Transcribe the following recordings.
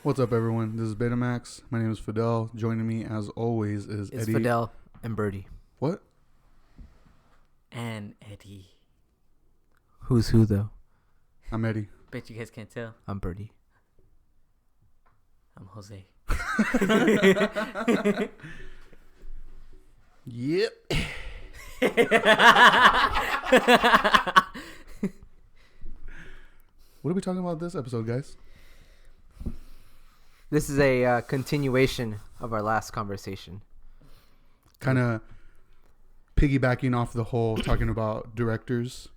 What's up, everyone? This is Betamax. My name is Fidel. Joining me, as always, is It's Eddie. Fidel and Birdie. What? And Eddie. Who's who, though? I'm Eddie. Bet you guys can't tell. I'm Birdie. I'm Jose. Yep. What are we talking about this episode, guys? This is a continuation of our last conversation. Kind of piggybacking off the whole talking about directors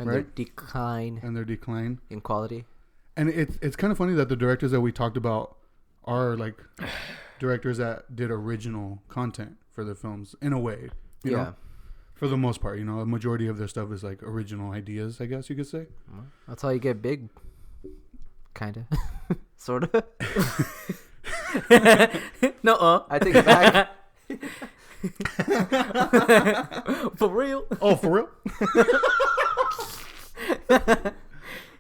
And their Right. decline and their decline. in quality. And it's kind of funny that the directors that we talked about are like directors that did original content for their films in a way. You know? For the most part, a majority of their stuff is like original ideas, I guess you could say. That's how you get big. Kind of. Sort of. No, I take it back. for real. Oh, for real?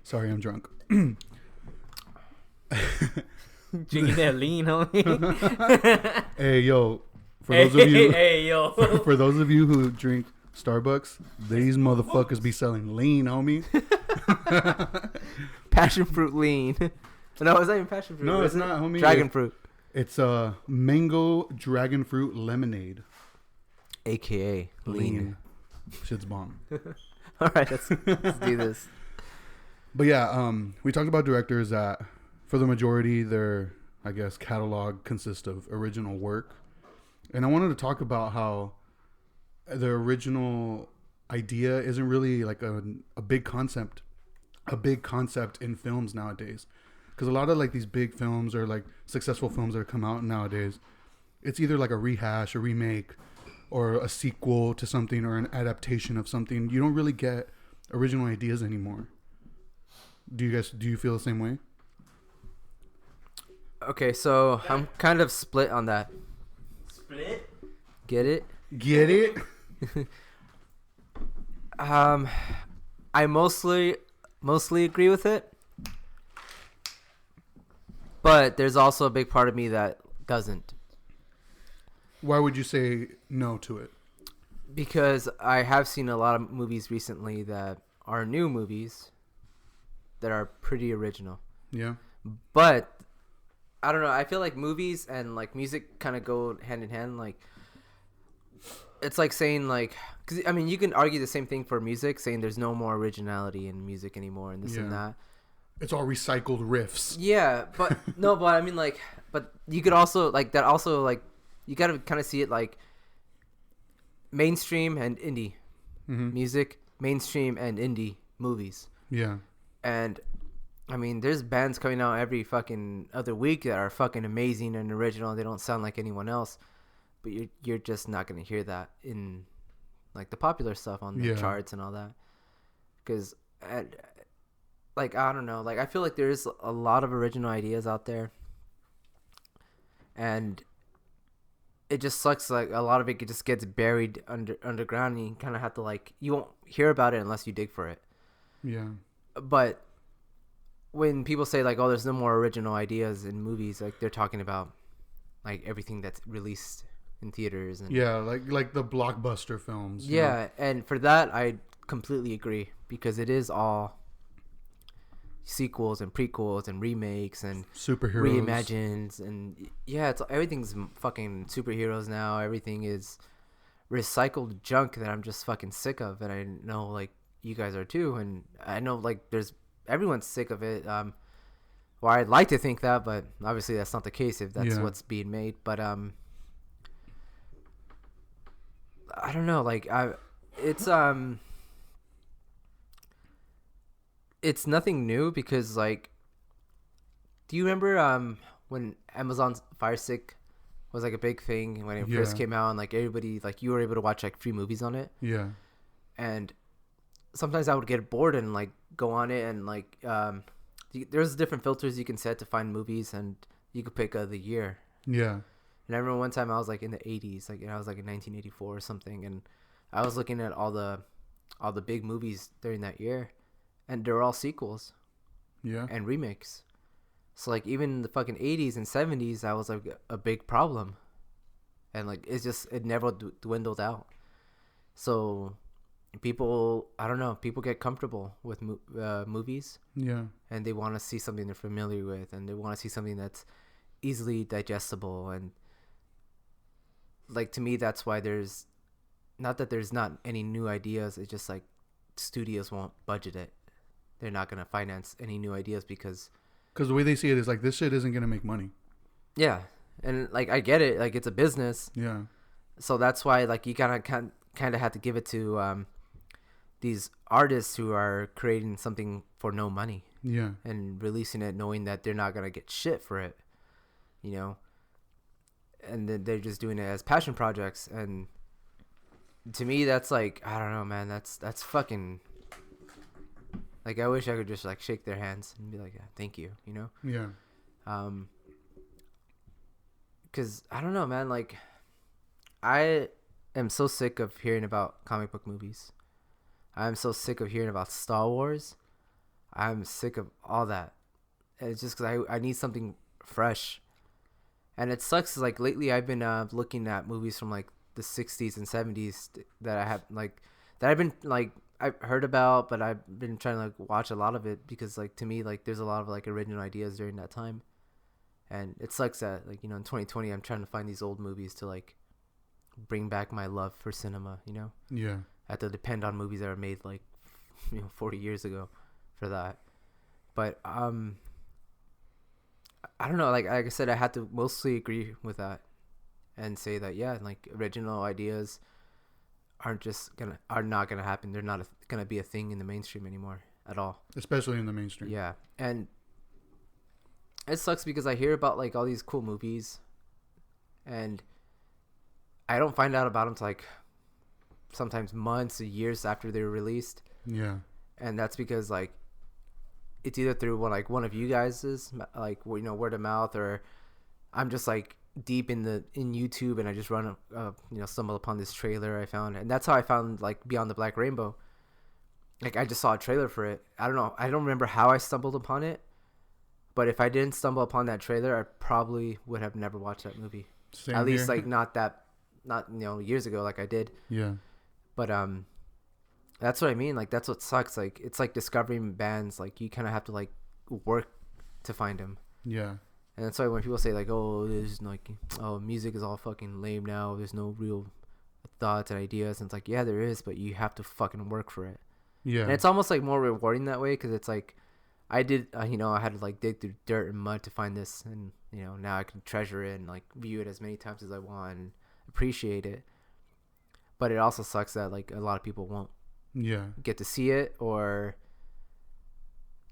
Sorry, I'm drunk. Drinking that lean, homie. Hey, yo. For those of you, Hey, yo. for those of you who drink Starbucks, these motherfuckers be selling lean, homie. Passion fruit lean. No, it's not even passion fruit. No, is it's it? not, homie. Dragon fruit. It's mango dragon fruit lemonade. AKA lean. Shit's bomb. All right, let's do this. But yeah, we talked about directors that, for the majority, their, I guess, catalog consists of original work. And I wanted to talk about how the original idea isn't really like a big concept in films nowadays. Because a lot of like these big films or like successful films that come out nowadays, it's either like a rehash, a remake, or a sequel to something or an adaptation of something. You don't really get original ideas anymore. Do you feel the same way? Okay, so I'm kind of split on that. Split? Get it? Get it? I mostly agree with it, but there's also a big part of me that doesn't, Why would you say no to it? because I have seen a lot of movies recently that are new movies that are pretty original. Yeah. But I don't know, I feel like movies and like music kind of go hand in hand. Like, it's like saying like, because I mean, you can argue the same thing for music, saying there's no more originality in music anymore and this and Yeah. that. It's all recycled riffs. Yeah, but no, but I mean, like, but you could also like that. Also, like, you gotta kind of see it like mainstream and indie music, mainstream and indie movies. Yeah. And I mean, there's bands coming out every fucking other week that are fucking amazing and original. They don't sound like anyone else, but you're just not gonna hear that in like the popular stuff on the charts and all that. Because like, I don't know, like I feel like there's a lot of original ideas out there, and it just sucks. Like a lot of it just gets buried underground, and you kind of have to like, you won't hear about it unless you dig for it. Yeah. But when people say like, oh, there's no more original ideas in movies, like they're talking about like everything that's released in theaters and Yeah, like the blockbuster films. you know? yeah. And for that, I completely agree, because it is all sequels and prequels and remakes and Superheroes. reimagines, and yeah, it's everything's fucking superheroes now. Everything is recycled junk that I'm just fucking sick of, and I know like you guys are too, and I know like everyone's sick of it. Well, I'd like to think that, but obviously that's not the case if that's what's being made. But I don't know, like it's nothing new, because like, do you remember when Amazon's Fire Stick was like a big thing when it first came out, and like everybody, like you were able to watch like free movies on it? Yeah. And sometimes I would get bored and like go on it, and like there's different filters you can set to find movies, and you could pick the year. Yeah. And I remember one time I was like in the 80s, like, and I was like in 1984 or something, and I was looking at all the big movies during that year, and they're all sequels Yeah. and remakes. So like even the fucking 80s and 70s, that was like a big problem, and like it never dwindled out. So people, I don't know, people get comfortable with movies, Yeah. and they want to see something they're familiar with, and they want to see something that's easily digestible. And like to me, that's why there's not that there's not any new ideas. It's just like studios won't budget it. They're not gonna finance any new ideas because Because the way they see it is like, this shit isn't gonna make money. yeah, and like I get it, like it's a business, Yeah. so that's why like you kind of have to give it to these artists who are creating something for no money Yeah. and releasing it knowing that they're not gonna get shit for it, you know, and then they're just doing it as passion projects. And to me, that's like, I don't know, man, that's fucking like, I wish I could just like shake their hands and be like, yeah, thank you, you know. Yeah. Because I don't know, man, like I am so sick of hearing about comic book movies. I'm so sick of hearing about Star Wars. I'm sick of all that. And it's just because I need something fresh. And it sucks, like lately I've been looking at movies from like the 60s and 70s that I have like, that I've been like, I've heard about, but I've been trying to like watch a lot of it because like to me, like there's a lot of like original ideas during that time. And it sucks that like, you know, in 2020 I'm trying to find these old movies to like bring back my love for cinema, you know. Yeah. I have to depend on movies that were made like, you know, 40 years ago for that. But I don't know, like I said, I had to mostly agree with that and say that yeah, like original ideas are not gonna happen. They're not gonna be a thing in the mainstream anymore at all. Especially in the mainstream. Yeah, and it sucks because I hear about like all these cool movies, and I don't find out about them till like sometimes months or years after they're released. Yeah. And that's because like it's either through one of you guys's like, you know, word of mouth, or I'm just like deep in YouTube and I just run you know, stumble upon this trailer I found. And that's how I found like Beyond the Black Rainbow. Like I just saw a trailer for it. I don't know, I don't remember how I stumbled upon it, but if I didn't stumble upon that trailer, I probably would have never watched that movie. Same At least here. like not you know, years ago like I did. Yeah. But that's what I mean. Like that's what sucks. Like it's like discovering bands. Like you kind of have to like work to find them. Yeah. And that's why when people say like, oh, there's like, oh, music is all fucking lame now. There's no real thoughts and ideas. And it's like, yeah, there is, but you have to fucking work for it. Yeah. And it's almost like more rewarding that way because it's like, I did, you know, I had to like dig through dirt and mud to find this, and you know, now I can treasure it and like view it as many times as I want and appreciate it. But it also sucks that like a lot of people won't Yeah. get to see it, or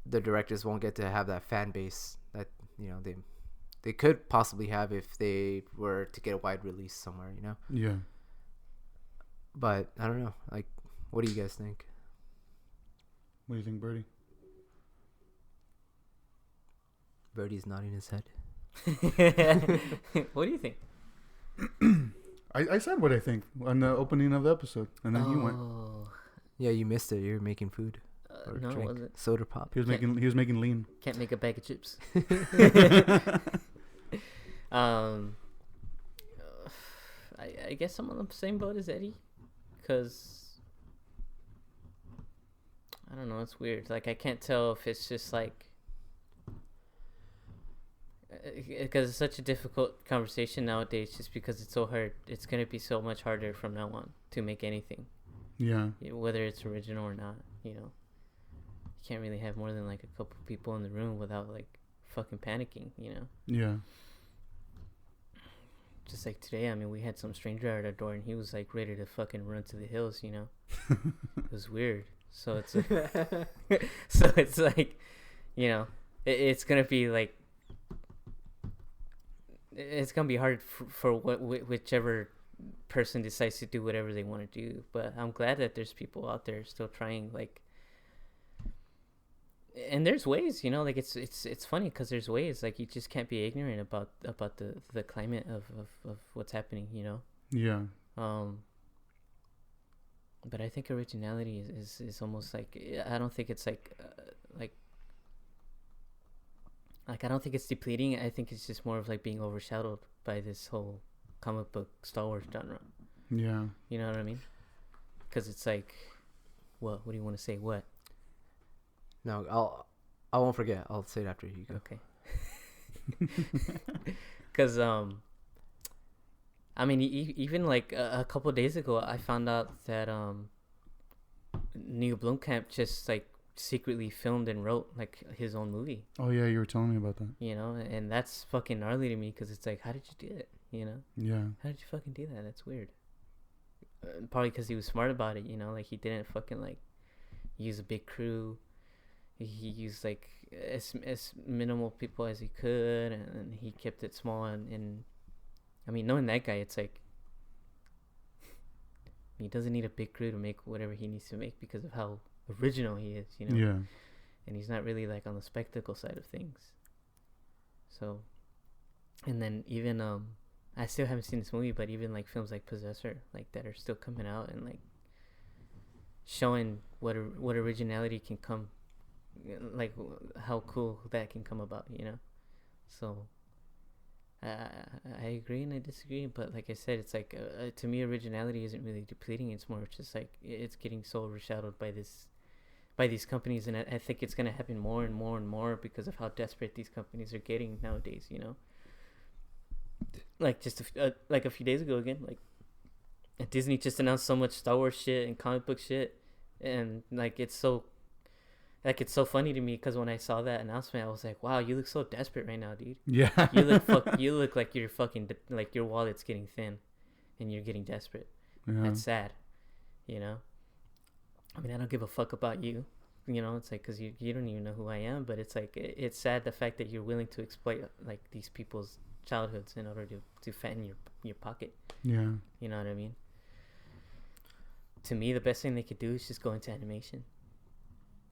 the directors won't get to have that fan base that, you know, they could possibly have if they were to get a wide release somewhere, you know. Yeah. But I don't know, like, what do you guys think? What do you think, Birdie? Birdie's nodding his head. What do you think? I said what I think on the opening of the episode, and then he went. Yeah, you missed it. You were making food or No, it drink. wasn't. Soda pop. He was making lean. Can't make a bag of chips. I guess I'm on the same boat as Eddie, because I don't know, it's weird. Like I can't tell if it's just like, because it's such a difficult conversation nowadays, just because it's so hard. It's gonna be so much harder from now on to make anything, Yeah. whether it's original or not. You know, you can't really have more than like a couple people in the room without like fucking panicking. You know. Yeah. Just like today, I mean, we had some stranger at our door, and he was like ready to fucking run to the hills. You know, it was weird. So it's like, so it's like, you know, it's gonna be like, it's gonna be hard for whichever person decides to do whatever they want to do. But I'm glad that there's people out there still trying, like, and there's ways, you know, like it's funny because there's ways, like you just can't be ignorant about the climate of what's happening, you know. Yeah. But I think originality is almost like, I don't think it's like like I don't think it's depleting. I think it's just more of like being overshadowed by this whole comic book Star Wars genre. Yeah. You know what I mean? Because it's like, what? What do you want to say? What? No, I won't forget. I'll say it after you go. Okay. Because I mean, even like a couple of days ago, I found out that Neil Blomkamp just like secretly filmed and wrote like his own movie. Oh yeah, you were telling me about that. You know, and that's fucking gnarly to me because it's like, how did you do it? You know? Yeah. How did you fucking do that? That's weird. Probably because he was smart about it. You know, like he didn't fucking like use a big crew. He used like as minimal people as he could, and he kept it small. And I mean, knowing that guy, it's like he doesn't need a big crew to make whatever he needs to make because of how original he is, you know. Yeah. And he's not really like on the spectacle side of things. So, and then even I still haven't seen this movie, but even like films like Possessor, like that are still coming out and like showing what originality can come, like how cool that can come about, you know. So I agree and I disagree, but like I said, it's like to me originality isn't really depleting. It's more just like it's getting so overshadowed by these companies, and I think it's gonna happen more and more and more because of how desperate these companies are getting nowadays, you know. Like just like a few days ago again, like Disney just announced so much Star Wars shit and comic book shit, and like it's so funny to me because when I saw that announcement, I was like, wow, you look so desperate right now, dude. Yeah. You look like you're fucking like your wallet's getting thin, and you're getting desperate. Yeah. That's sad, you know. I mean, I don't give a fuck about you, you know. It's like because you don't even know who I am, but it's like it's sad the fact that you're willing to exploit like these people's childhoods in order to fatten your pocket. Yeah. You know what I mean? To me, the best thing they could do is just go into animation.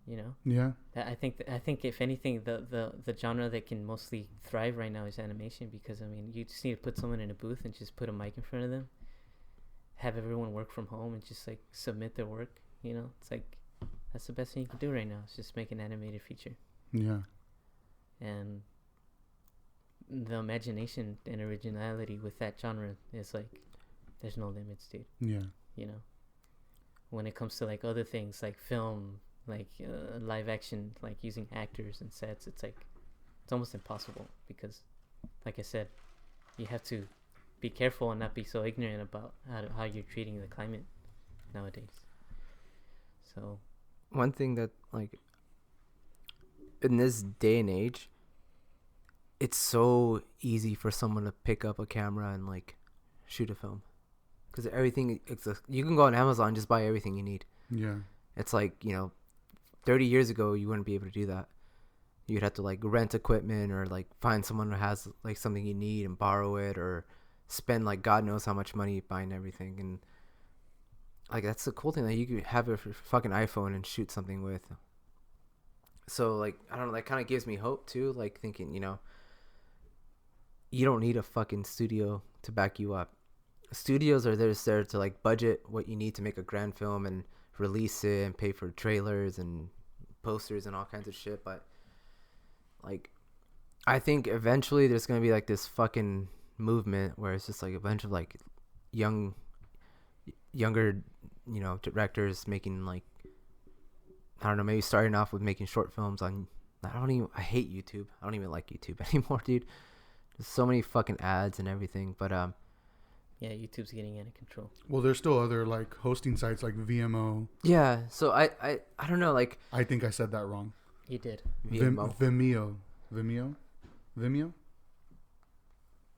You know? Yeah. I think if anything, the genre that can mostly thrive right now is animation, because I mean, you just need to put someone in a booth and just put a mic in front of them, have everyone work from home and just like submit their work. You know, it's like that's the best thing you can do right now. It's just make an animated feature. Yeah. And the imagination and originality with that genre is like, there's no limits, dude. Yeah. You know, when it comes to like other things like film, like live action, like using actors and sets, it's like it's almost impossible because, like I said, you have to be careful and not be so ignorant about how you're treating the climate nowadays. So one thing that like in this day and age, it's so easy for someone to pick up a camera and like shoot a film, because everything you can go on Amazon and just buy everything you need. Yeah. It's like, you know, 30 years ago you wouldn't be able to do that. You'd have to like rent equipment or like find someone who has like something you need and borrow it, or spend like God knows how much money buying everything. And like that's the cool thing, that you can have a fucking iPhone and shoot something with. So like I don't know, that kind of gives me hope too, like thinking, you know, you don't need a fucking studio to back you up. Studios are there to like budget what you need to make a grand film and release it and pay for trailers and posters and all kinds of shit. But like I think eventually there's gonna be like this fucking movement where it's just like a bunch of like younger, you know, directors making like, I don't know, maybe starting off with making short films on, I hate YouTube. I don't even like YouTube anymore, dude. There's so many fucking ads and everything. But yeah, YouTube's getting out of control. Well, there's still other like hosting sites like VMO. yeah, so I don't know, like I think I said that wrong. You did. VMO. Vimeo.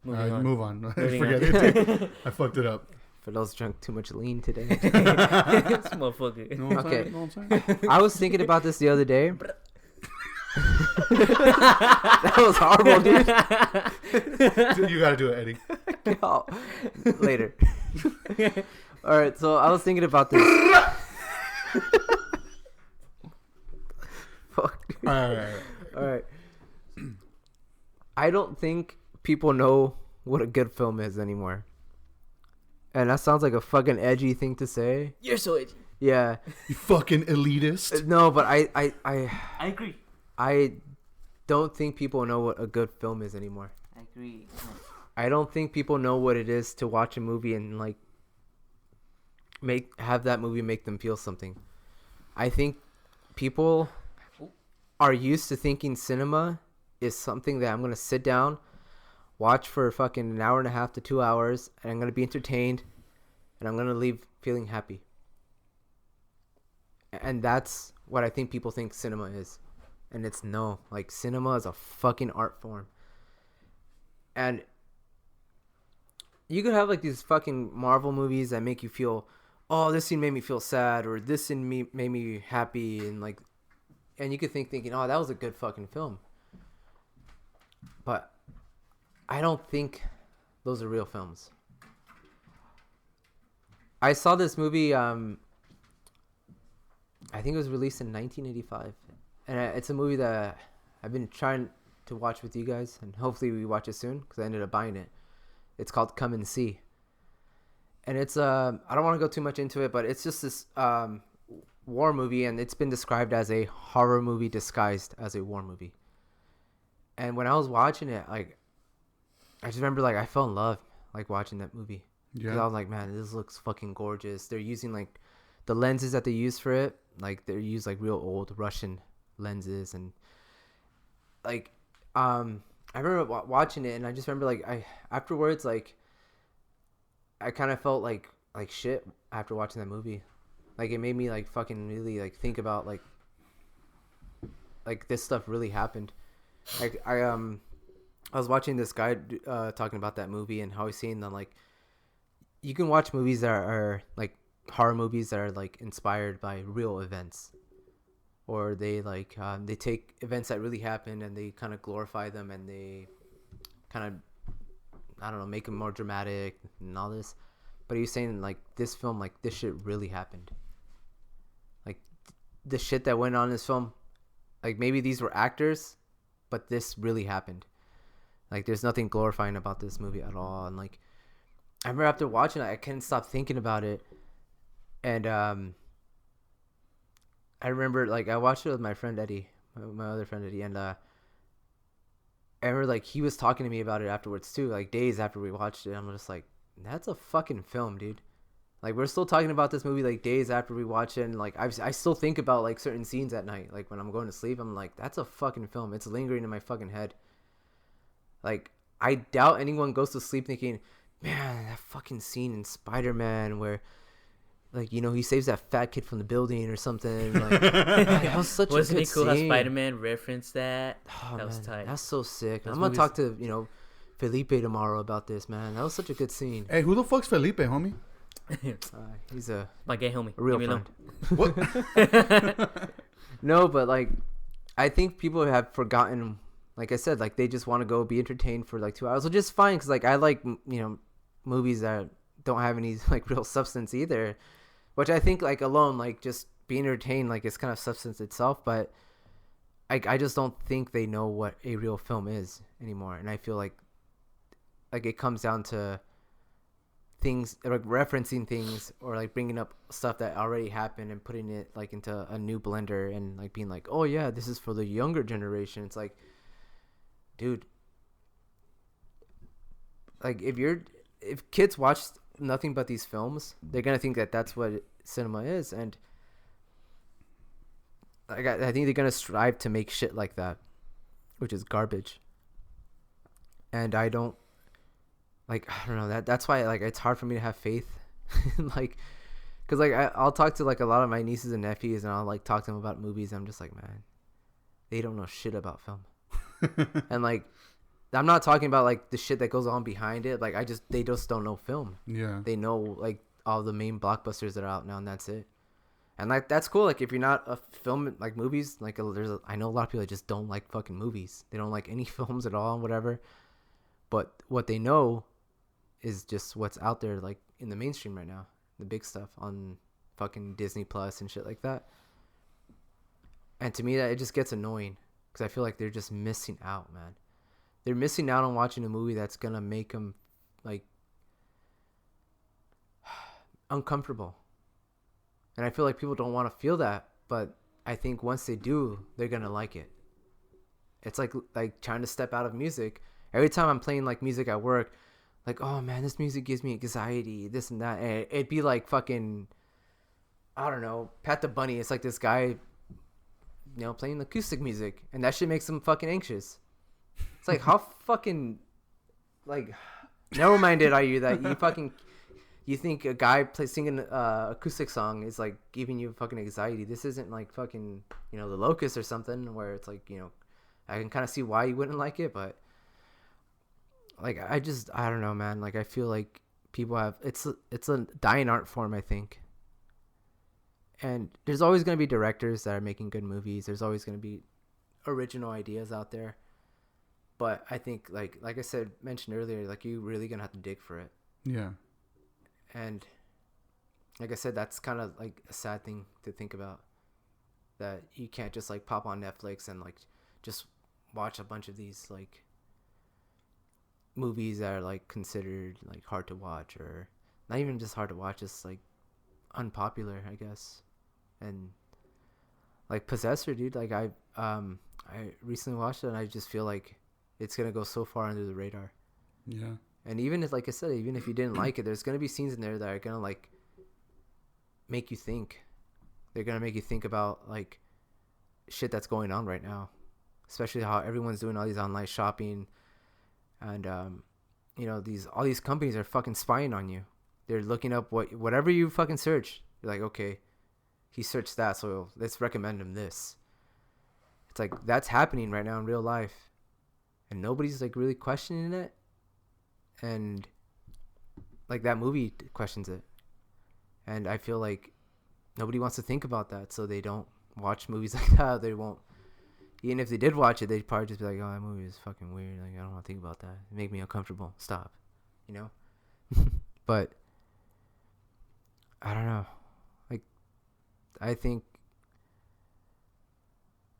Moving on. Move on. Moving Forget on. it. I fucked it up. For those drunk too much lean today. This motherfucker. No, Okay. No, I'm saying? I was thinking about this the other day. That was horrible, dude. You gotta do it, Eddie. Oh, later. All right, so I was thinking about this. Fuck. All right. I don't think people know what a good film is anymore. And that sounds like a fucking edgy thing to say. You're so edgy. Yeah. You fucking elitist. No, but I agree. I don't think people know what a good film is anymore. I agree. I don't think people know what it is to watch a movie and like have that movie make them feel something. I think people are used to thinking cinema is something that I'm gonna sit down, watch for fucking an hour and a half to 2 hours, and I'm gonna be entertained, and I'm gonna leave feeling happy. And that's what I think people think cinema is. And it's no. Like, cinema is a fucking art form. And you could have, like, these fucking Marvel movies that make you feel, oh, this scene made me feel sad, or this scene made me happy, and, like, and you could thinking, oh, that was a good fucking film. But I don't think those are real films. I saw this movie, I think it was released in 1985. And it's a movie that I've been trying to watch with you guys, and hopefully we watch it soon because I ended up buying it. It's called Come and See. And it's I don't want to go too much into it, but it's just this war movie, and it's been described as a horror movie disguised as a war movie. And when I was watching it, like, I just remember, like, I fell in love, like, watching that movie. Yeah. I was like, man, this looks fucking gorgeous. They're using, like, the lenses that they use for it, like, they use, like, real old Russian lenses, and, like, I remember watching it, and I just remember, like, afterwards, like, I kind of felt like shit after watching that movie. Like, it made me, like, fucking really, like, think about, like this stuff really happened. Like, I was watching this guy talking about that movie and how he's saying that, like, you can watch movies that are like horror movies that are, like, inspired by real events, or they, like, they take events that really happened and they kind of glorify them, and they kind of, I don't know, make them more dramatic and all this. But he's saying, like, this film, like, this shit really happened. Like, the shit that went on in this film, like, maybe these were actors, but this really happened. Like, there's nothing glorifying about this movie at all. And, like, I remember after watching it, I couldn't stop thinking about it. And I remember, like, I watched it with my friend Eddie, my other friend Eddie, and I remember, like, he was talking to me about it afterwards too, like, days after we watched it. I'm just like, that's a fucking film, dude. Like, we're still talking about this movie, like, days after we watch it, and, like, I still think about, like, certain scenes at night. Like, when I'm going to sleep, I'm like, that's a fucking film. It's lingering in my fucking head. Like, I doubt anyone goes to sleep thinking, man, that fucking scene in Spider-Man where, like, you know, he saves that fat kid from the building or something. Like, that was such Wasn't a good it cool scene. how Spider-Man referenced that? Oh, that was man, tight. that's so sick. Those I'm gonna movies- talk to, you know, Felipe tomorrow about this, man. That was such a good scene. Hey, who the fuck's Felipe, homie? He's a My gay homie. real Leave me friend. What? No, but, like, I think people have forgotten, like I said, like, they just want to go be entertained for, like, 2 hours, which is fine, because, like, I like, you know, movies that don't have any, like, real substance either, which I think, like, alone, like, just being entertained, like, it's kind of substance itself. But I just don't think they know what a real film is anymore. And I feel like it comes down to things, like, referencing things, or, like, bringing up stuff that already happened and putting it, like, into a new blender, and, like, being like, oh yeah, this is for the younger generation. It's like, dude, like, if kids watch nothing but these films, they're gonna think that that's what cinema is. And like, I think they're gonna strive to make shit like that, which is garbage. And I don't know, that's why, like, it's hard for me to have faith. Like, because, like, I'll talk to, like, a lot of my nieces and nephews, and I'll, like, talk to them about movies, and I'm just like, man, they don't know shit about film. And, like, I'm not talking about, like, the shit that goes on behind it. Like, they just don't know film. Yeah. They know, like, all the main blockbusters that are out now, and that's it. And, like, that's cool. Like, if you're not a film, like, movies, like, I know a lot of people that just don't like fucking movies. They don't like any films at all and whatever. But what they know is just what's out there, like, in the mainstream right now. The big stuff on fucking Disney Plus and shit like that. And to me, that it just gets annoying, because I feel like they're just missing out, man. They're missing out on watching a movie that's gonna make them, like, uncomfortable. And I feel like people don't want to feel that, but I think once they do, they're gonna like it. It's like trying to step out of music. Every time I'm playing like music at work, like, oh man, this music gives me anxiety, this and that. And it'd be like fucking, I don't know, Pat the Bunny. It's like this guy, playing acoustic music, and that shit makes him fucking anxious. It's like, how fucking, like, narrow-minded are you that you think a guy singing acoustic song is like giving you fucking anxiety? This isn't like fucking, The Locust or something where it's like, I can kind of see why you wouldn't like it, but like, I don't know, man. Like, I feel like people have, it's a dying art form, I think. And there's always going to be directors that are making good movies. There's always going to be original ideas out there. But I think, like I mentioned earlier, like, you really going to have to dig for it. Yeah. And like I said, that's kind of like a sad thing to think about. That you can't just like pop on Netflix and like just watch a bunch of these like movies that are like considered like hard to watch, or not even just hard to watch, just like unpopular, I guess. And like Possessor, dude, like I recently watched it, and I just feel like it's gonna go so far under the radar. Yeah. And even if, like I said, even if you didn't like it, there's gonna be scenes in there that are gonna like make you think. They're gonna make you think about like shit that's going on right now, especially how everyone's doing all these online shopping, and all these companies are fucking spying on you. They're looking up whatever you fucking search. You're like, okay, he searched that, so let's recommend him this. It's like that's happening right now in real life, and nobody's like really questioning it. And like that movie questions it, and I feel like nobody wants to think about that, so they don't watch movies like that. They won't, even if they did watch it, they'd probably just be like, oh, that movie is fucking weird, like, I don't want to think about that, it make me uncomfortable, stop. But I don't know, like, I think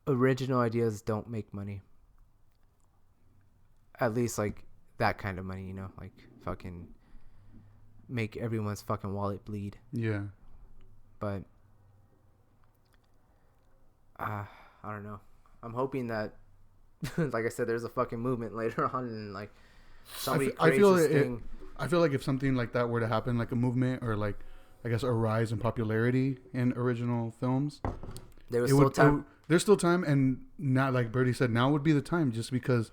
original ideas don't make money, at least like that kind of money, like fucking make everyone's fucking wallet bleed. Yeah. But I don't know. I'm hoping that, like I said, there's a fucking movement later on, and like somebody creates this thing. I feel like if something like that were to happen, like a movement, or like, I guess, a rise in popularity in original films, there's still time, and not, like Birdie said, now would be the time, just because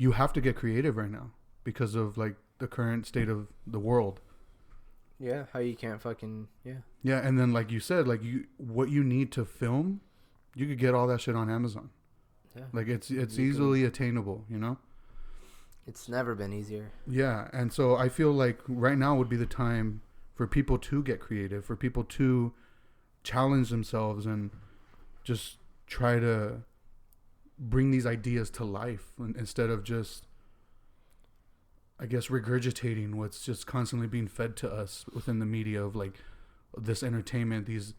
you have to get creative right now because of like the current state of the world. Yeah, how you can't fucking Yeah, and then like you said, like what you need to film, you could get all that shit on Amazon. Yeah, like it's easily attainable, It's never been easier. Yeah, and so I feel like right now would be the time for people to get creative, for people to challenge themselves and just try to bring these ideas to life, instead of just, I guess, regurgitating what's just constantly being fed to us within the media of like this entertainment, these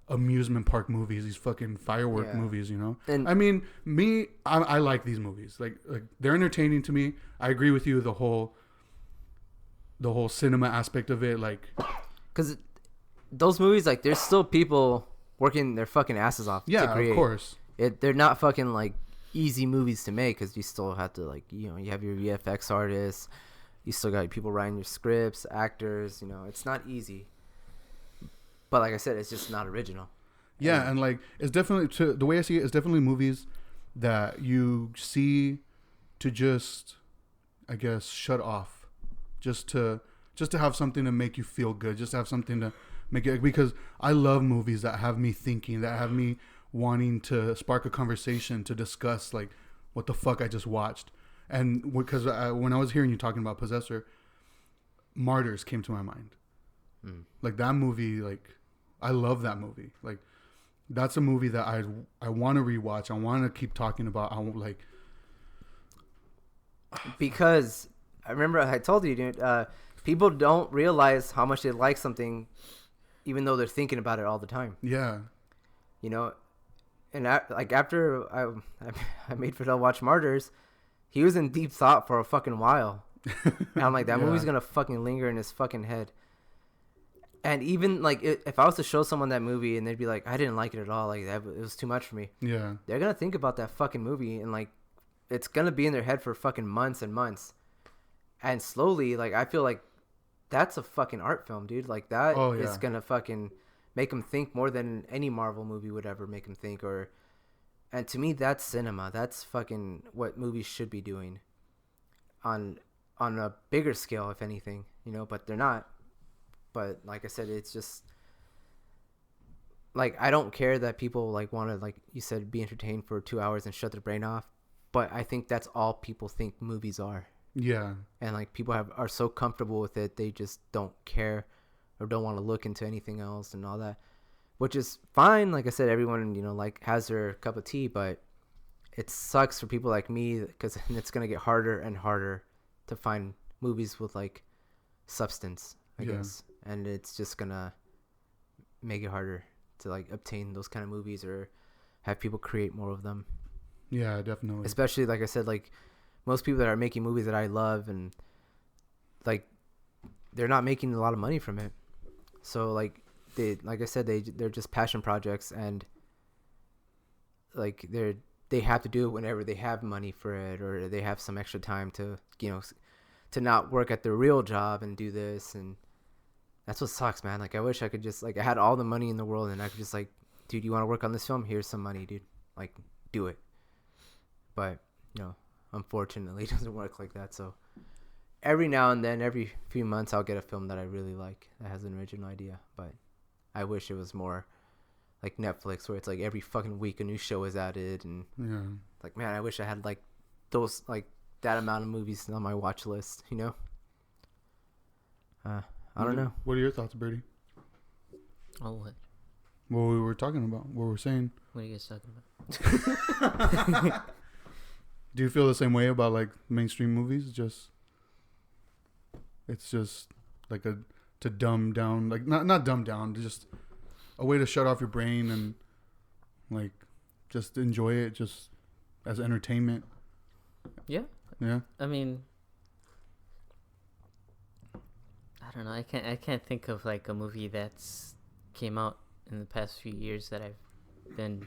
amusement park movies, these fucking firework movies, And I mean, I like these movies. Like they're entertaining to me. I agree with you. The whole cinema aspect of it, like, because those movies, like, there's still people working their fucking asses off. Yeah, to create. Of course. They're not fucking like easy movies to make, because you still have to, like, you have your VFX artists, you still got people writing your scripts, actors, it's not easy. But like I said, it's just not original. Yeah, and like, it's definitely, the way I see it, it's definitely movies that you see to just, I guess, shut off, just to have something to make you feel good, just to have something to make it, because I love movies that have me thinking, that have me wanting to spark a conversation, to discuss like what the fuck I just watched. And because when I was hearing you talking about Possessor, Martyrs came to my mind. Like that movie, like I love that movie. Like that's a movie that I want to rewatch. I want to keep talking about. I won't, like, because I remember I told you, dude, people don't realize how much they like something, even though they're thinking about it all the time. Yeah. And like after I made Fidel watch Martyrs, he was in deep thought for a fucking while. And I'm like, that movie's gonna fucking linger in his fucking head. And even like if I was to show someone that movie and they'd be like, I didn't like it at all, like that, it was too much for me. Yeah. They're gonna think about that fucking movie and like it's gonna be in their head for fucking months and months, and slowly, like, I feel like that's a fucking art film, dude. Like, that is gonna fucking make them think more than any Marvel movie would ever make them think. And to me, that's cinema. That's fucking what movies should be doing on a bigger scale, if anything, you know, but they're not. But like I said, it's just like, I don't care that people like want to, like you said, be entertained for 2 hours and shut their brain off. But I think that's all people think movies are. Yeah. And like, people are so comfortable with it, they just don't care or don't want to look into anything else and all that, which is fine. Like I said, everyone, you know, like, has their cup of tea, but it sucks for people like me, because it's going to get harder and harder to find movies with like substance, I guess. And it's just going to make it harder to like obtain those kind of movies or have people create more of them. Yeah, definitely. Especially, like I said, like, most people that are making movies that I love, and like, they're not making a lot of money from it. So like, like I said, they're just passion projects, and like, they have to do it whenever they have money for it, or they have some extra time to, you know, to not work at their real job and do this. And that's what sucks, man. Like, I wish I could just, like, I had all the money in the world, and I could just, like, dude, you want to work on this film? Here's some money, dude. Like, do it. But, you know, unfortunately, it doesn't work like that. So every now and then, every few months, I'll get a film that I really like that has an original idea. But I wish it was more like Netflix, where it's like every fucking week a new show is added. And like, man, I wish I had like those, like, that amount of movies on my watch list, you know? I don't know. What are your thoughts, Birdie? Oh, what? What we were talking about, what we're saying. What are you guys talking about? Do you feel the same way about like mainstream movies? It's just like to dumb down, like not dumb down, just a way to shut off your brain and like just enjoy it just as entertainment. Yeah. Yeah. I mean, I don't know. I can't think of like a movie that's came out in the past few years that I've been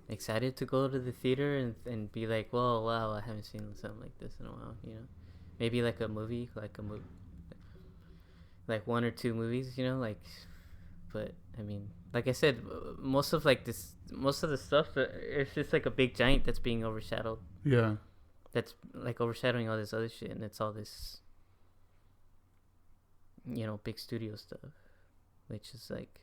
excited to go to the theater and be like, well, wow, I haven't seen something like this in a while, you know. Maybe like a movie, like one or two movies, you know, like. But I mean, like I said, most of the stuff, it's just like a big giant that's being overshadowed. Yeah. That's like overshadowing all this other shit, and it's all this, you know, big studio stuff, which is like,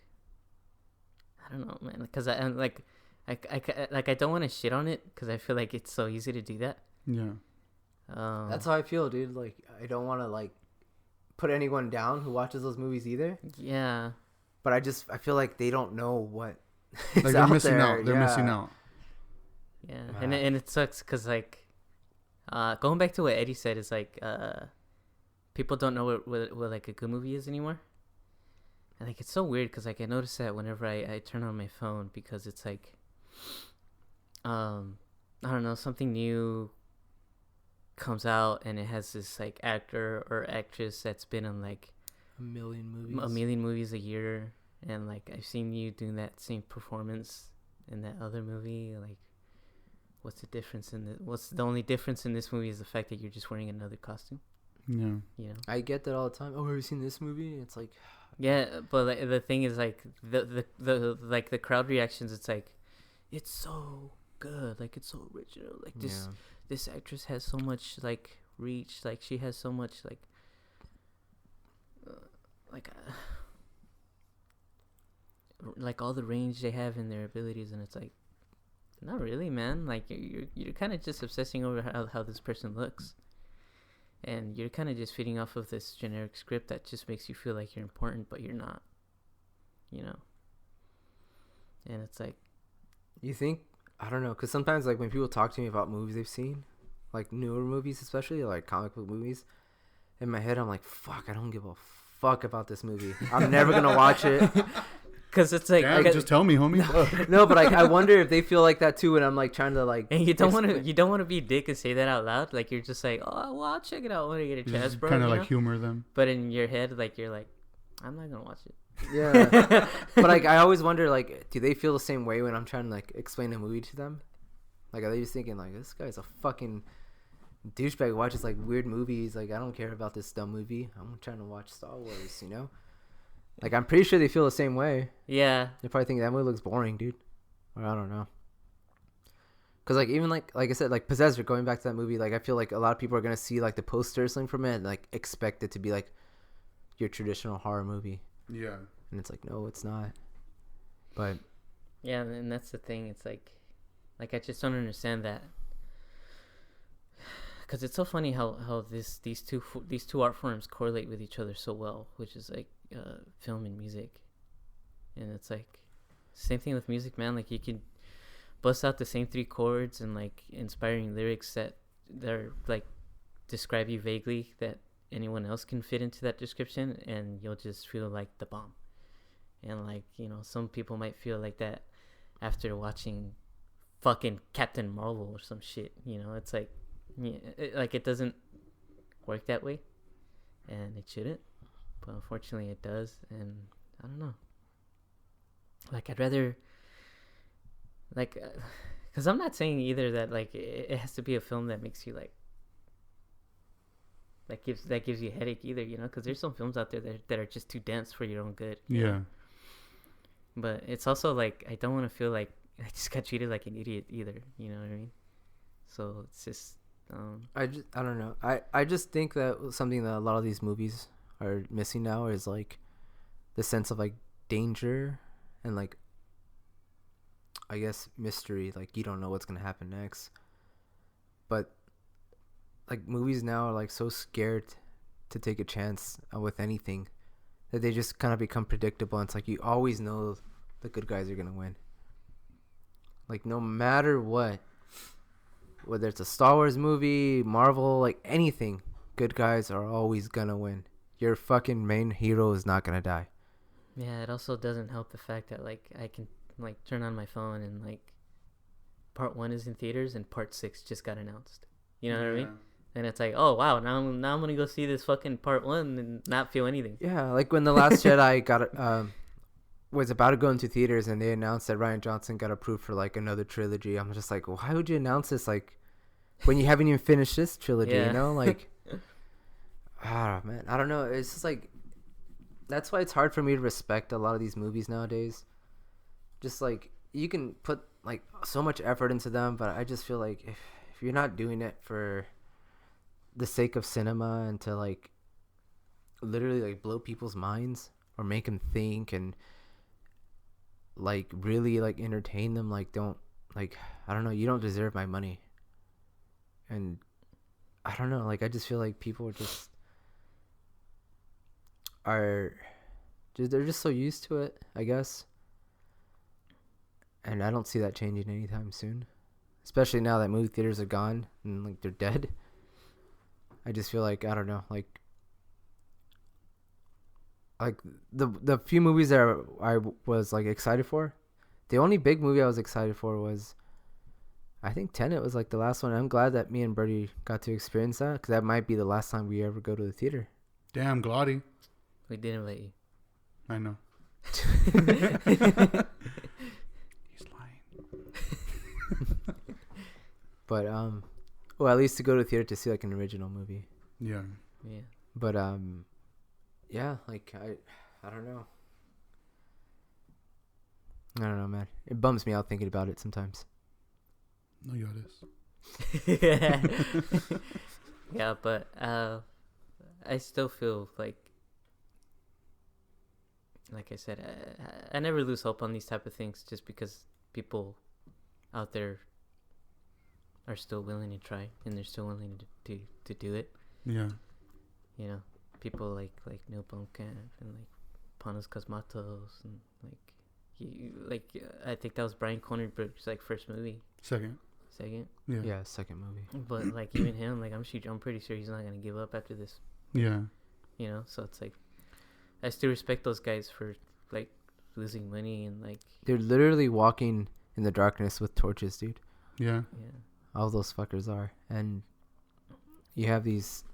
I don't know, man, because I'm like, I don't want to shit on it because I feel like it's so easy to do that. Yeah. That's how I feel, dude. Like, I don't want to like put anyone down who watches those movies either. Yeah. But I feel like they don't know what like they're missing out. They're missing out. Yeah, and it sucks because like, going back to what Eddie said is like, people don't know what like a good movie is anymore. And like, it's so weird because like I notice that whenever I turn on my phone, because it's like, I don't know, something new comes out and it has this like actor or actress that's been in like a million movies a year, and like I've seen you doing that same performance in that other movie. Like, what's the difference in what's the only difference in this movie is the fact that you're just wearing another costume. Yeah. You know, I get that all the time. Oh, have you seen this movie? It's like, yeah, but like, the thing is like the like the crowd reactions, it's like, it's so good, like it's so original, like this actress has so much like reach, like she has so much like all the range they have in their abilities, and it's like, not really, man. Like you're kind of just obsessing over how this person looks, and you're kind of just feeding off of this generic script that just makes you feel like you're important, but you're not, you know. And it's like, you think, I don't know, because sometimes like when people talk to me about movies they've seen, like newer movies especially, like comic book movies, in my head I'm like, fuck, I don't give a fuck about this movie. I'm never gonna watch it. Cause it's like, just tell me, homie. No, but like I wonder if they feel like that too, and I'm like trying to like. And you don't want to be a dick and say that out loud. Like you're just like, oh well, I'll check it out when I get a chance, bro. Kind of like humor them. But in your head, like you're like, I'm not gonna watch it. Yeah. But like I always wonder, like, do they feel the same way when I'm trying to like explain a movie to them? Like, are they just thinking like, this guy's a fucking douchebag who watches like weird movies? Like, I don't care about this dumb movie. I'm trying to watch Star Wars, you know? Like, I'm pretty sure they feel the same way. Yeah. They probably think that movie looks boring, dude. Or I don't know. Cause like even like I said, like Possessor, going back to that movie, like I feel like a lot of people are gonna see like the poster or something from it and like expect it to be like your traditional horror movie. Yeah. And it's like, no, it's not. But Yeah, and that's the thing. It's like I just don't understand that. Because it's so funny how these two art forms correlate with each other so well, which is like film and music. And it's like same thing with music, man. Like you can bust out the same 3 chords and like inspiring lyrics that they're like describe you vaguely that anyone else can fit into that description, and you'll just feel like the bomb. And like, you know, some people might feel like that after watching fucking Captain Marvel or some shit. You know, it's like, yeah, it doesn't work that way, and it shouldn't. But unfortunately, it does, and I don't know. Like, I'd rather, like, because I'm not saying either that like it has to be a film that makes you like that gives you a headache either, you know, because there's some films out there that are just too dense for your own good. Yeah. But it's also like I don't want to feel like I just got treated like an idiot either. You know what I mean? So it's just I don't know. I just think that something that a lot of these movies are missing now is like the sense of like danger and like I guess mystery. Like you don't know what's gonna happen next. But like movies now are like so scared to take a chance with anything that they just kind of become predictable. And it's like you always know the good guys are gonna win. Like no matter what, whether it's a Star Wars movie, Marvel, like anything, good guys are always gonna win. Your fucking main hero is not gonna die. Yeah, it also doesn't help the fact that like I can like turn on my phone and like part 1 is in theaters and part 6 just got announced. You know what I mean? And it's like, oh wow, now I'm gonna go see this fucking part 1 and not feel anything. Yeah, like when The Last Jedi was about to go into theaters and they announced that Rian Johnson got approved for like another trilogy. I'm just like, why would you announce this like when you haven't even finished this trilogy? Yeah. You know, like, man, I don't know. It's just like that's why it's hard for me to respect a lot of these movies nowadays. Just like you can put like so much effort into them, but I just feel like if you're not doing it for the sake of cinema and to like literally like blow people's minds or make them think and like really like entertain them, like don't like I don't know, you don't deserve my money. And I don't know, like I just feel like people they're just so used to it, I guess. And I don't see that changing anytime soon, especially now that movie theaters are gone and like they're dead. I just feel like I don't know, like the few movies that I was like excited for, the only big movie I was excited for was I think Tenet was like the last one. I'm glad that me and Birdie got to experience that because that might be the last time we ever go to the theater. Damn, Glotty. We didn't let you. I know. He's lying. But well, at least to go to the theater to see like an original movie. Yeah. Yeah. But yeah, like I don't know. I don't know, man. It bums me out thinking about it sometimes. No llores. Yeah, but I still feel like I said, I never lose hope on these type of things just because people out there are still willing to try and they're still willing to do it. Yeah. You know, people like Neil Blomkamp and like Panos Cosmatos and I think that was Brian Cronenberg's like first movie. Second. Yeah, second movie. But like even him, like I'm pretty sure he's not gonna give up after this. Yeah. You know, so it's like I still respect those guys for like losing money and like they're literally walking in the darkness with torches, dude. Yeah. Yeah. All those fuckers are. And you have these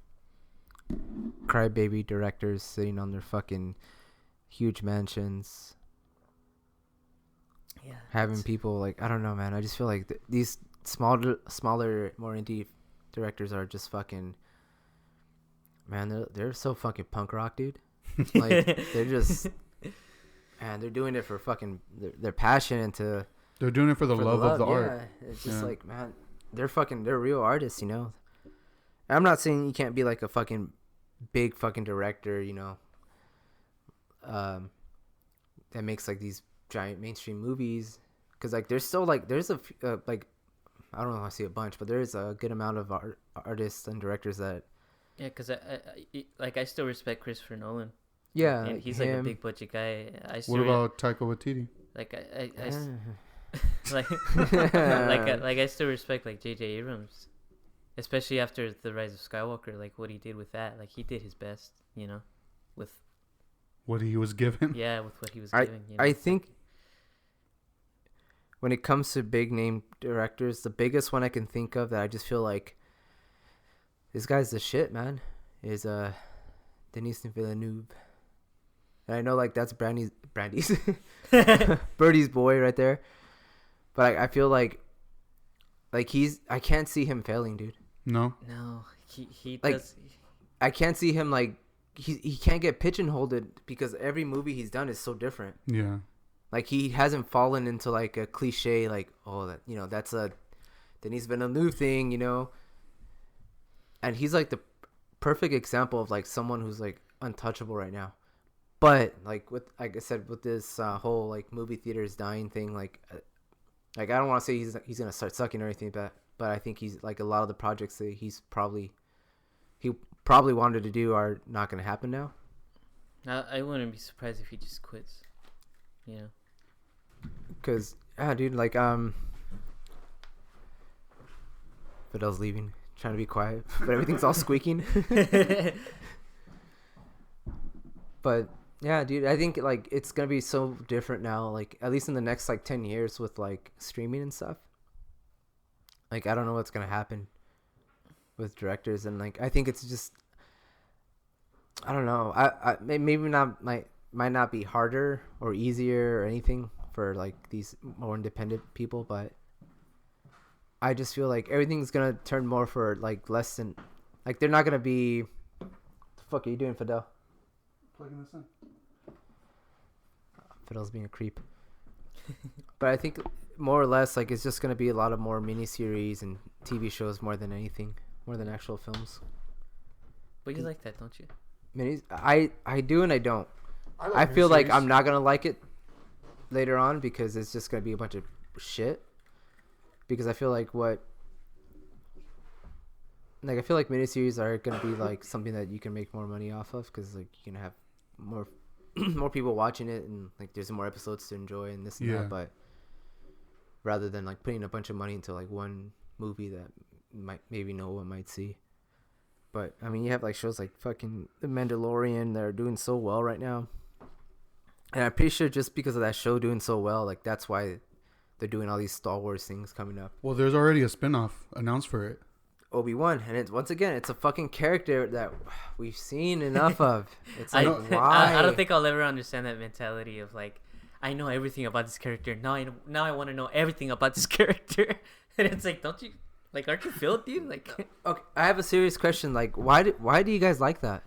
crybaby directors sitting on their fucking huge mansions. Yeah. Having people like, I don't know, man. I just feel like these smaller, more indie directors are just fucking, man, they're so fucking punk rock, dude. Like they're just, man, they're doing it for fucking their passion and to. They're doing it for the love of the art. It's just like, man, they're real artists, you know. I'm not saying you can't be like a fucking big fucking director, you know, that makes like these giant mainstream movies, because like there's still like there's a like, I don't know if I see a bunch, but there is a good amount of artists and directors that. Yeah, because I still respect Christopher Nolan. Yeah, and he's like a big budget guy. What about Taika Waititi? Like like I still respect like J.J. Abrams, especially after The Rise of Skywalker. Like what he did with that, like he did his best, you know, with what he was given. Yeah, with what he was given. You know? I think when it comes to big name directors, the biggest one I can think of that I just feel like this guy's the shit, man, is Denis Villeneuve. And I know like that's Brandy's Birdie's boy right there, but I feel like I can't see him failing, dude. No, he like, does. I can't see him like he can't get pigeonholed because every movie he's done is so different. Yeah, like he hasn't fallen into like a cliche like, oh, that, you know, that's a Denis Villeneuve thing, you know. And he's like the perfect example of like someone who's like untouchable right now. But like I said, with this whole like movie theaters dying thing, like I don't want to say he's gonna start sucking or anything, but I think he's like a lot of the projects that he probably wanted to do are not gonna happen now. I wouldn't be surprised if he just quits. You know, because dude, like Fidel's leaving, trying to be quiet, but everything's all squeaking. But yeah, dude, I think like it's gonna be so different now, like at least in the next like 10 years with like streaming and stuff. Like I don't know what's gonna happen with directors, and like I think it's just, I don't know, I maybe not might not be harder or easier or anything for like these more independent people, but I just feel like everything's gonna turn more for like less than, like they're not gonna be. What the fuck are you doing, Fidel? Plugging this in. Fidel's being a creep. But I think more or less like it's just gonna be a lot of more miniseries and TV shows more than anything, more than actual films. But you like that, don't you? Minis, I do and I don't. I like feel like miniseries. I'm not gonna like it later on because it's just gonna be a bunch of shit. Because I feel like I feel like miniseries are gonna be like something that you can make more money off of, because like you can have more more people watching it, and like there's more episodes to enjoy and this and that. But rather than like putting a bunch of money into like one movie that maybe no one might see. But I mean, you have like shows like fucking The Mandalorian that are doing so well right now, and I'm pretty sure just because of that show doing so well, like that's why they're doing all these Star Wars things coming up. Well, there's already a spin-off announced for it. Obi-Wan, and it's once again, it's a fucking character that we've seen enough of. It's like, why? I don't think I'll ever understand that mentality of like, I know everything about this character. Now I want to know everything about this character. And it's like, don't you, like, aren't you filled, dude? Like, okay, I have a serious question. Like, why do you guys like that?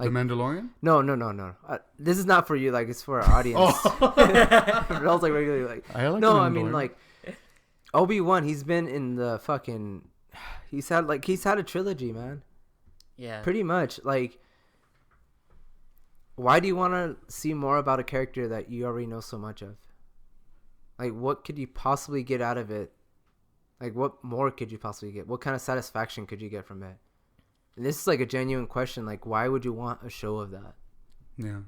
Like, The Mandalorian? No. This is not for you. Like, it's for our audience. I was like regularly like, I like no, The I mean Mandalorian. like, Obi-Wan. He's been in the fucking. He's had a trilogy, man. yeah, Pretty much. Like, why do you want to see more about a character that you already know so much of? Like, what could you possibly get out of it? Like, what more could you possibly get? What kind of satisfaction could you get from it? And this is like a genuine question. Like, why would you want a show of that? Yeah.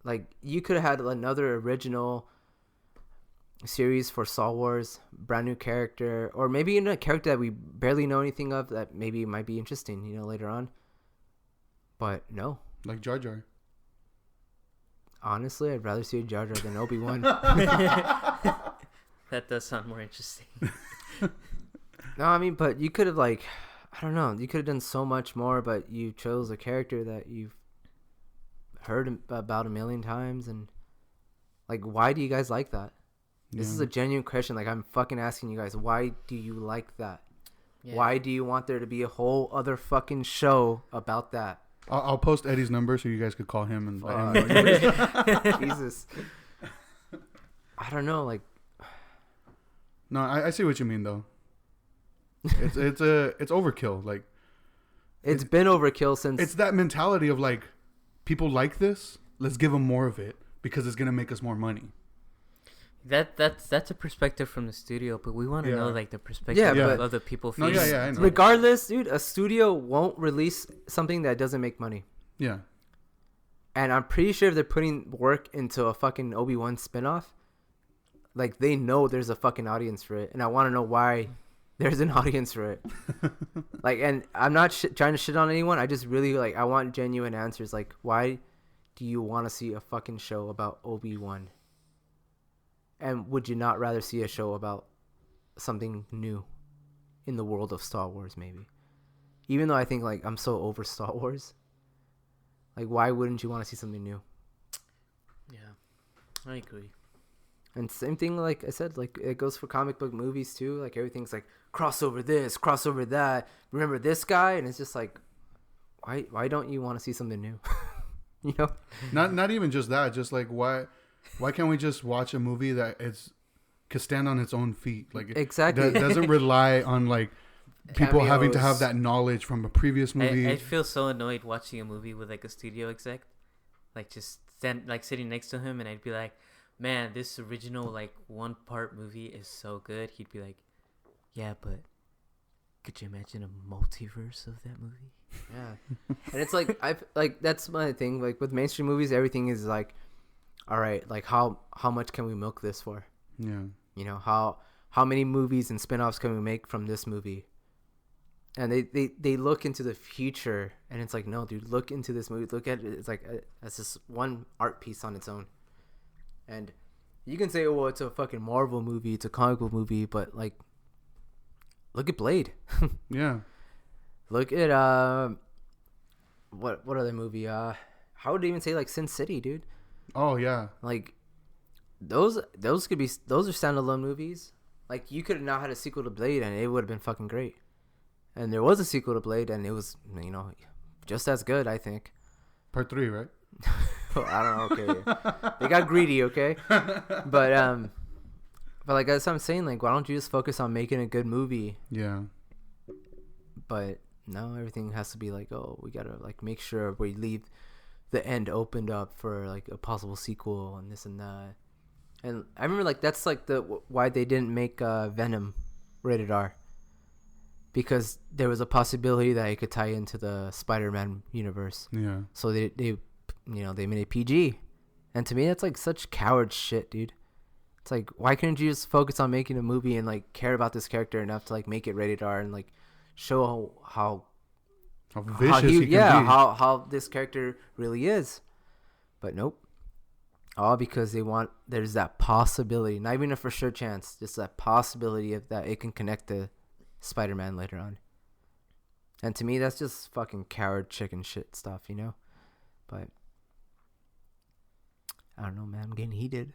Like, you could have had another original series for Star Wars, brand new character, or maybe even a character that we barely know anything of that maybe might be interesting, you know, later on. But no. Like Jar Jar. Honestly, I'd rather see Jar Jar than Obi-Wan. that does sound more interesting. No, I mean, but you could have, like, I don't know, you could have done so much more, but you chose a character that you've heard about a million times, and like, why do you guys like that? This is a genuine question. Like, I'm fucking asking you guys, why do you like that? Yeah. Why do you want there to be a whole other fucking show about that? I'll post Eddie's number so you guys could call him and let him know. Jesus. I don't know. Like, No, I see what you mean though. It's overkill. Like, it's been overkill since. it's that mentality of like, people like this. Let's give them more of it because it's gonna make us more money. That's a perspective from the studio, but we want to know like the perspective but of other people. No, I know. Regardless, dude, a studio won't release something that doesn't make money. Yeah. And I'm pretty sure if they're putting work into a fucking Obi-Wan spinoff, like, they know there's a fucking audience for it. And I want to know why there's an audience for it. Like, and I'm not trying to shit on anyone. I just really, like, I want genuine answers. Like, why do you want to see a fucking show about Obi-Wan? And would you not rather see a show about something new in the world of Star Wars, maybe? Even though I think, like, I'm so over Star Wars. Like, why wouldn't you want to see something new? Yeah, I agree. And same thing, like I said, like, it goes for comic book movies, too. Like, everything's like, crossover this, crossover that. Remember this guy? And it's just like, why don't you want to see something new? You know? Not even just that. Just like, why can't we just watch a movie that could stand on its own feet? Like, exactly. That doesn't rely on like people Cameos. having to have that knowledge from a previous movie. I feel so annoyed watching a movie with like a studio exec, like just sitting next to him, and I'd be like, man, this original like 1-part movie is so good. He'd be like, yeah, but could you imagine a multiverse of that movie? Yeah. And it's like, that's my thing. Like, with mainstream movies, everything is like, all right, like, how much can we milk this for? Yeah. You know, how many movies and spin-offs can we make from this movie? And they look into the future, and it's like, no, dude, look into this movie. Look at it. It's like, it's just one art piece on its own. And you can say, oh, well, it's a fucking Marvel movie, it's a comic book movie, but like, look at Blade. Yeah. Look at what other movie? How would they even say, like, Sin City, dude? Oh yeah. Like, those are standalone movies. Like, you could have now had a sequel to Blade, and it would have been fucking great. And there was a sequel to Blade, and it was, you know, just as good, I think. Part 3, right? I don't know. Okay, they got greedy. Okay, but like, that's what I'm saying. Like, why don't you just focus on making a good movie? Yeah. But no, everything has to be like, oh, we gotta like make sure we leave the end opened up for like a possible sequel and this and that. And I remember, like, that's like why they didn't make Venom rated R, because there was a possibility that it could tie into the Spider-Man universe. Yeah. So they made it PG. And to me, that's like such coward shit, dude. It's like, why couldn't you just focus on making a movie and like care about this character enough to like make it rated R and like show how vicious he can be. How this character really is. But nope. All because there's that possibility, not even a for sure chance, just that possibility of that it can connect to Spider-Man later on. And to me, that's just fucking coward chicken shit stuff, you know? But I don't know, man. I'm getting heated.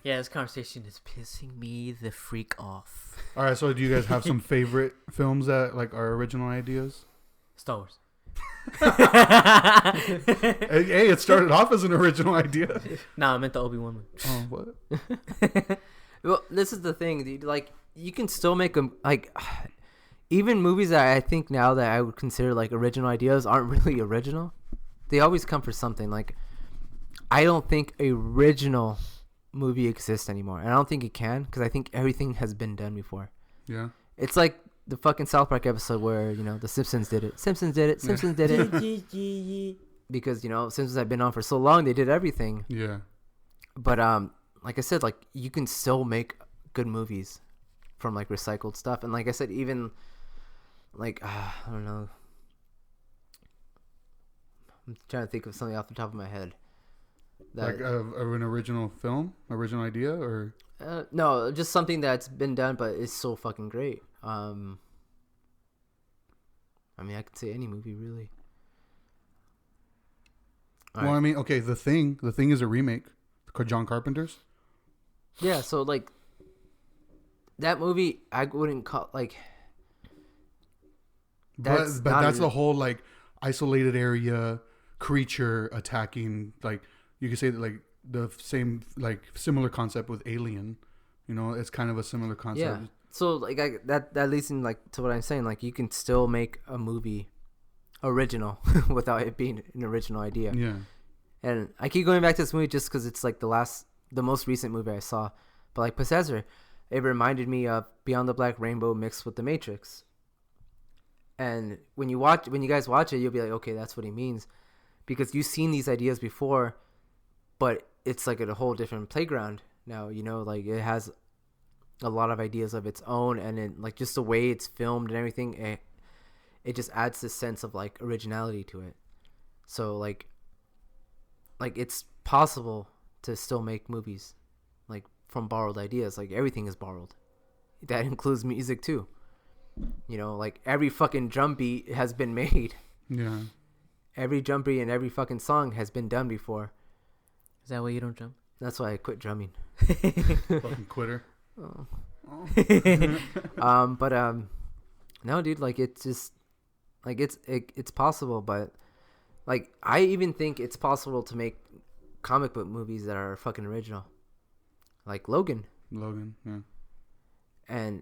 Yeah, this conversation is pissing me the freak off. All right, so do you guys have some favorite films that like are original ideas? Star Wars. Hey, it started off as an original idea. Nah, I meant the Obi-Wan movie. Oh, what? Well, this is the thing, dude. Like, you can still make them, like, even movies that I think now that I would consider like original ideas aren't really original. They always come for something. Like, I don't think original movie exists anymore, and I don't think it can, because I think everything has been done before. Yeah. It's like the fucking South Park episode where, you know, the Simpsons did it. Simpsons did it. Simpsons did it. Because, you know, Simpsons have been on for so long, they did everything. Yeah. But like I said, like, you can still make good movies from like recycled stuff. And like I said, even like I don't know. I'm trying to think of something off the top of my head. Like of an original film, original idea, or no, just something that's been done but is so fucking great. I mean, I could say any movie really. Well, I mean, okay, The Thing is a remake. John Carpenter's. Yeah, so like that movie, I wouldn't call like that's But not that's a, the whole like isolated area creature attacking. Like you could say that like the same like similar concept with Alien. You know, it's kind of a similar concept. yeah. So like that leads in like to what I'm saying. Like you can still make a movie original without it being an original idea. Yeah. And I keep going back to this movie just because it's like the most recent movie I saw. But like Possessor, it reminded me of Beyond the Black Rainbow mixed with The Matrix. And when you guys watch it, you'll be like, okay, that's what he means, because you've seen these ideas before, but it's like at a whole different playground now. You know, like it has a lot of ideas of its own, and then like just the way it's filmed and everything, it just adds this sense of like originality to it. So like it's possible to still make movies like from borrowed ideas. Like everything is borrowed. That includes music too. You know, like every fucking drum beat has been made. Yeah. Every drum beat and every fucking song has been done before. Is that why you don't jump? That's why I quit drumming. Fucking quitter. Oh. Oh. But no, dude, like it's just like it's possible, but like I even think it's possible to make comic book movies that are fucking original, like Logan. Logan. Yeah. And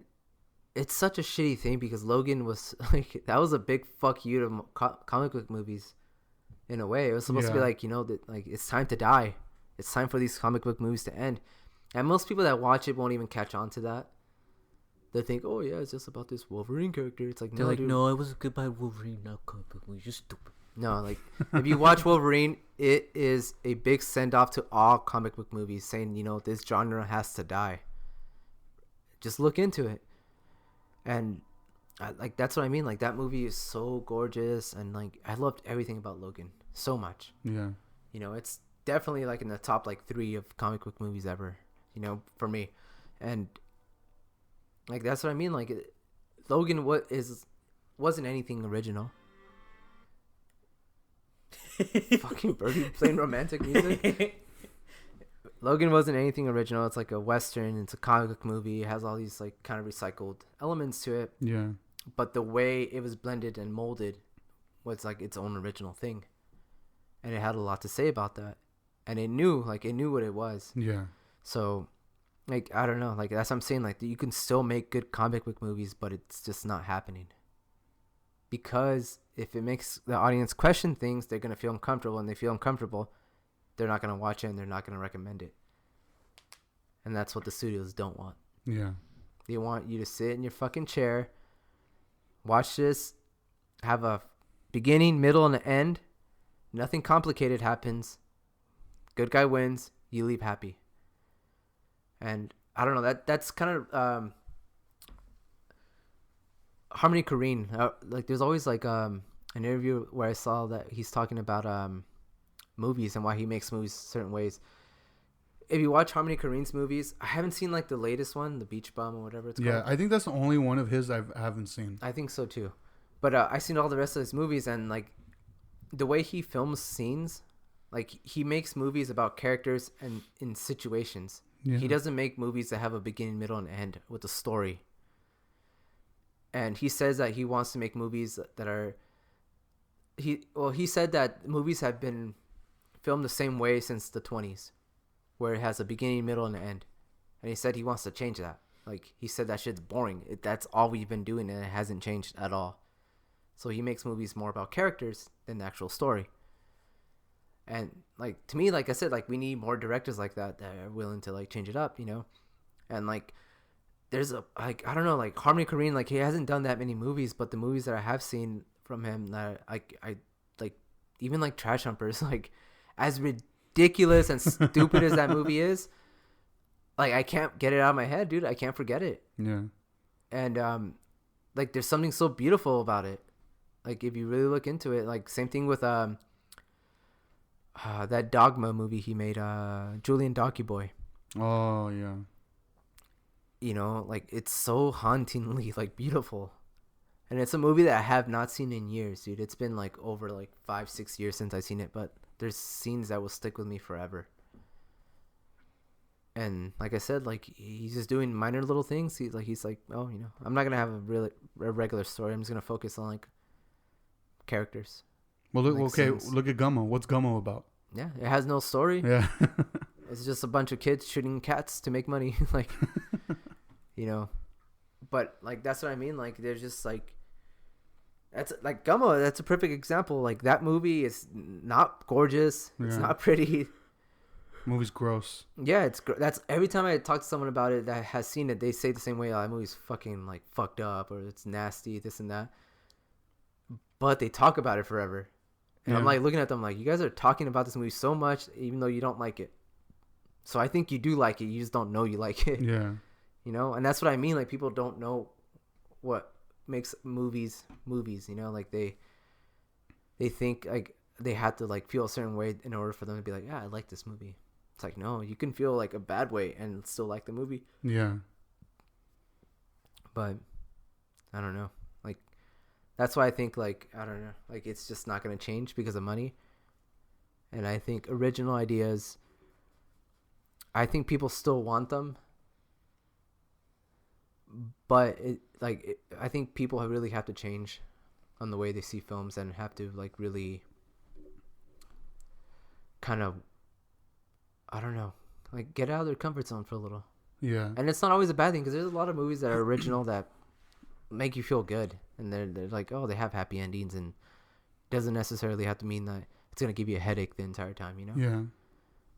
it's such a shitty thing because Logan was like that was a big fuck you to comic book movies. In a way, it was supposed to be like, you know, that like it's time to die. It's time for these comic book movies to end. And most people that watch it won't even catch on to that. They think, oh yeah, it's just about this Wolverine character. It's like, They're no, like, dude. no, it was a goodbye Wolverine, not comic book movie. You're stupid. No, like if you watch Wolverine, it is a big send off to all comic book movies, saying, you know, this genre has to die. Just look into it, and like that's what I mean. Like that movie is so gorgeous, and like I loved everything about Logan so much. Yeah. You know, it's definitely like in the top like 3 of comic book movies ever. You know, for me, and like that's what I mean. Like Logan wasn't anything original. Fucking Birdie playing romantic music. Logan wasn't anything original. It's like a western. It's a comic book movie. It has all these like kind of recycled elements to it. Yeah. But the way it was blended and molded was like its own original thing, and it had a lot to say about that. And it knew what it was. Yeah. So, like I don't know. Like that's what I'm saying. Like you can still make good comic book movies, but it's just not happening. Because if it makes the audience question things, they're gonna feel uncomfortable, and they feel uncomfortable, they're not gonna watch it, and they're not gonna recommend it. And that's what the studios don't want. Yeah. They want you to sit in your fucking chair, watch this, have a beginning, middle, and an end. Nothing complicated happens. Good guy wins. You leave happy. And I don't know. That's kind of Harmony Korine. Like there's always like an interview where I saw that he's talking about movies and why he makes movies certain ways. If you watch Harmony Korine's movies, I haven't seen like the latest one, the Beach Bum or whatever it's called. Yeah, I think that's the only one of his I haven't seen. I think so too. But I've seen all the rest of his movies, and like the way he films scenes, like he makes movies about characters and in situations. Yeah. He doesn't make movies that have a beginning, middle, and end with a story. And he says that he wants to make movies that are he said that movies have been filmed the same way since the 20s, where it has a beginning, middle, and an end. And he said he wants to change that. Like he said that shit's boring. That's all we've been doing, and it hasn't changed at all. So he makes movies more about characters than the actual story. And like to me, like I said, like we need more directors like that are willing to like change it up, you know. And like there's a like I don't know, like Harmony Korine, like he hasn't done that many movies, but the movies that I have seen from him that I like, even like Trash Humpers, like as ridiculous and stupid as that movie is, like I can't get it out of my head, dude. I can't forget it. Yeah. And like there's something so beautiful about it. Like if you really look into it, like same thing with that Dogma movie he made, Julian Donkey Boy. Oh yeah. You know, like it's so hauntingly like beautiful. And it's a movie that I have not seen in years, dude. It's been like over like 5-6 years since I've seen it, but there's scenes that will stick with me forever. And like I said, like he's just doing minor little things. He's like, oh, I'm not gonna have a regular story. I'm just gonna focus on like characters. Well, look, Like okay, scenes. look at Gummo. What's Gummo about? Yeah, it has no story. Yeah. It's just a bunch of kids shooting cats to make money. Like, but like that's what I mean. Like there's just like that's like Gummo. That's a perfect example. Like that movie is not gorgeous. It's Yeah. not pretty. Movie's gross. Yeah, that's every time I talk to someone about it that has seen it, they say the same way. Oh, that movie's fucking like fucked up, or it's nasty, this and that. But they talk about it forever, and Yeah. I'm like looking at them like, you guys are talking about this movie so much, even though you don't like it. So I think you do like it. You just don't know you like it. Yeah. And that's what I mean. Like people don't know what makes movies. Like they think like they have to like feel a certain way in order for them to be like, yeah, I like this movie. It's like, no, you can feel like a bad way and still like the movie. Yeah. But I don't know. Like that's why I think like, I don't know, like it's just not going to change because of money. And I think original ideas, I think people still want them. But I think people really have to change on the way they see films and have to like really kind of, I don't know, like get out of their comfort zone for a little. Yeah. And it's not always a bad thing because there's a lot of movies that are original that make you feel good, and they're like, oh, they have happy endings, and it doesn't necessarily have to mean that it's gonna give you a headache the entire time, Yeah.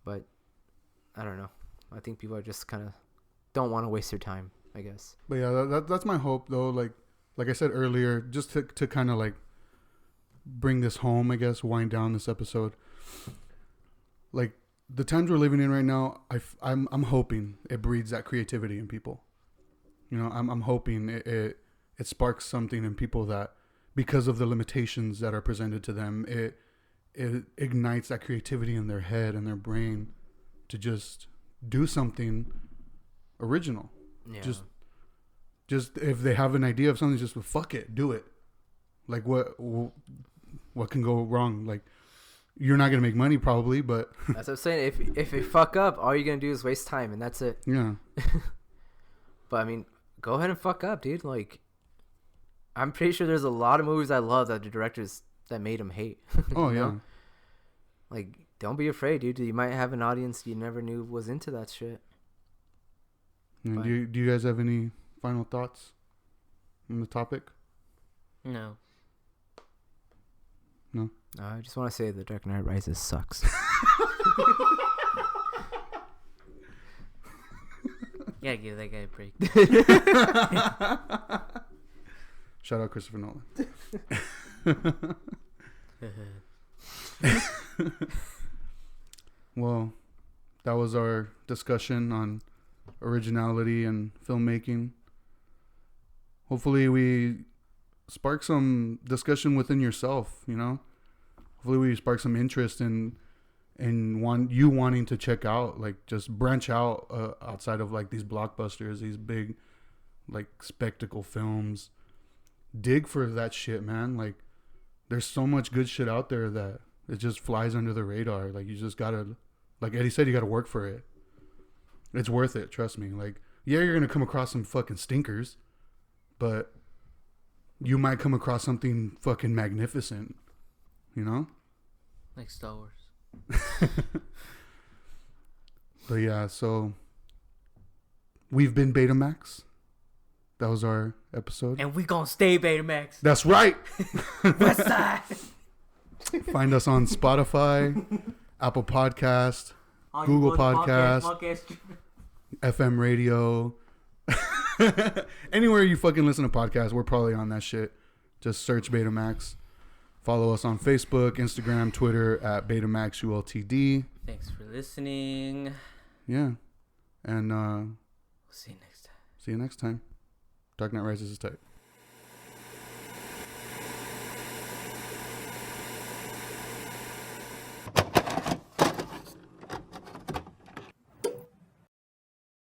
But I don't know. I think people are just kind of don't want to waste their time, I guess. But yeah, that's my hope though. Like I said earlier, just to kind of like bring this home, I guess, wind down this episode. Like the times we're living in right now, I'm hoping it breeds that creativity in people. I'm hoping it sparks something in people that, because of the limitations that are presented to them, it ignites that creativity in their head and their brain to just do something original. Yeah. Just if they have an idea of something, just fuck it, do it. Like what can go wrong? Like you're not gonna make money probably, but That's what I'm saying. If you fuck up, all you're gonna do is waste time, and that's it. yeah. But I mean, go ahead and fuck up, dude. Like, I'm pretty sure there's a lot of movies I love that the directors that made them hate. Oh You yeah. know? Like, don't be afraid, dude. You might have an audience you never knew was into that shit. And do you guys have any final thoughts on the topic? No. No. I just want to say The Dark Knight Rises sucks. Yeah, give that guy a break. Shout out Christopher Nolan. Well, that was our discussion on originality and filmmaking. Hopefully we spark some discussion within yourself, Hopefully we spark some interest in wanting to check out, like just branch out outside of like these blockbusters, these big like spectacle films. Dig for that shit, man. Like there's so much good shit out there that it just flies under the radar. Like you just gotta, like Eddie said, you gotta work for it. It's worth it, trust me. Like, yeah, you're gonna come across some fucking stinkers, but you might come across something fucking magnificent, Like Star Wars. But yeah, so we've been Betamax. That was our episode. And we gonna stay Betamax. That's right. West side. Find us on Spotify, Apple Podcast, Google Podcast, FM radio. Anywhere you fucking listen to podcasts, we're probably on that shit. Just search Betamax. Follow us on Facebook, Instagram, Twitter at BetamaxULTD. Thanks for listening. Yeah. And We'll see you next time. see you next time. Dark Knight Rises is tight.